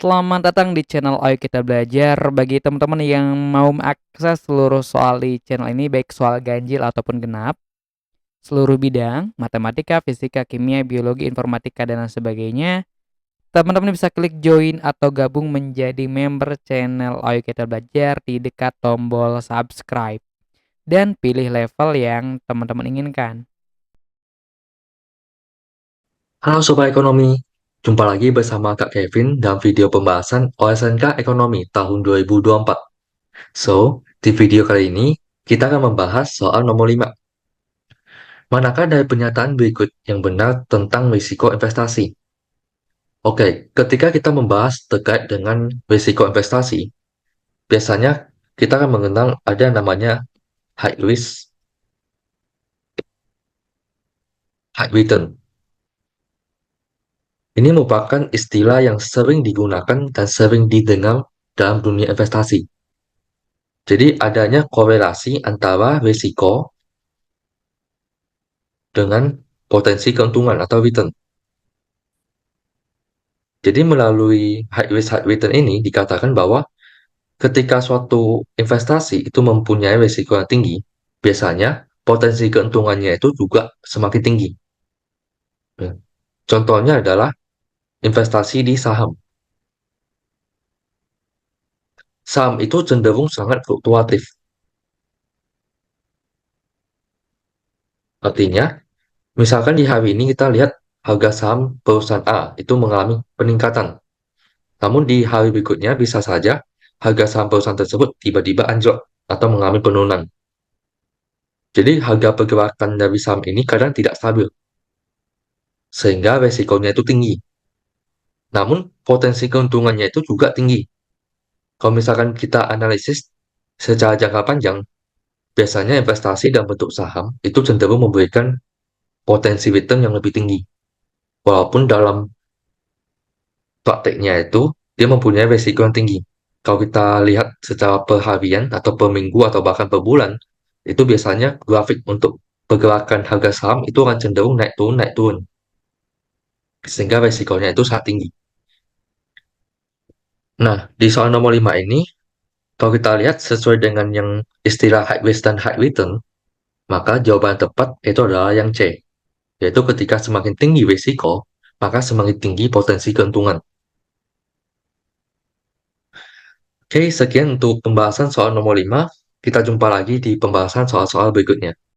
Selamat datang di channel Ayo Kita Belajar. Bagi teman-teman yang mau mengakses seluruh soal di channel ini, baik soal ganjil ataupun genap, seluruh bidang, matematika, fisika, kimia, biologi, informatika, dan lain sebagainya, teman-teman bisa klik join atau gabung menjadi member channel Ayo Kita Belajar di dekat tombol subscribe. Dan pilih level yang teman-teman inginkan. Halo Sobat Ekonomi, jumpa lagi bersama Kak Kevin dalam video pembahasan OSNK Ekonomi tahun 2024. Di video kali ini, kita akan membahas soal nomor 5. Manakah dari pernyataan berikut yang benar tentang risiko investasi? Oke, ketika kita membahas terkait dengan risiko investasi, biasanya kita akan mengenal ada namanya high risk, high return. Ini merupakan istilah yang sering digunakan dan sering didengar dalam dunia investasi. Jadi adanya korelasi antara risiko dengan potensi keuntungan atau return. Jadi melalui high risk high return ini dikatakan bahwa ketika suatu investasi itu mempunyai risiko yang tinggi, biasanya potensi keuntungannya itu juga semakin tinggi. Ya. Contohnya adalah investasi di saham. Saham itu cenderung sangat fluktuatif. Artinya, misalkan di hari ini kita lihat harga saham perusahaan A itu mengalami peningkatan. Namun di hari berikutnya bisa saja harga saham perusahaan tersebut tiba-tiba anjlok atau mengalami penurunan. Jadi harga pergerakan dari saham ini kadang tidak stabil, sehingga resikonya itu tinggi. Namun potensi keuntungannya itu juga tinggi. Kalau misalkan kita analisis secara jangka panjang, biasanya investasi dalam bentuk saham itu cenderung memberikan potensi return yang lebih tinggi. Walaupun dalam prakteknya itu dia mempunyai resiko yang tinggi. Kalau kita lihat secara per harian atau per minggu atau bahkan per bulan, itu biasanya grafik untuk pergerakan harga saham itu akan cenderung naik turun, sehingga resikonya itu sangat tinggi. Nah, di soal nomor 5 ini, kalau kita lihat sesuai dengan yang istilah high risk dan high return, maka jawaban yang tepat itu adalah yang C, yaitu ketika semakin tinggi risiko, maka semakin tinggi potensi keuntungan. Oke, sekian untuk pembahasan soal nomor 5. Kita jumpa lagi di pembahasan soal-soal berikutnya.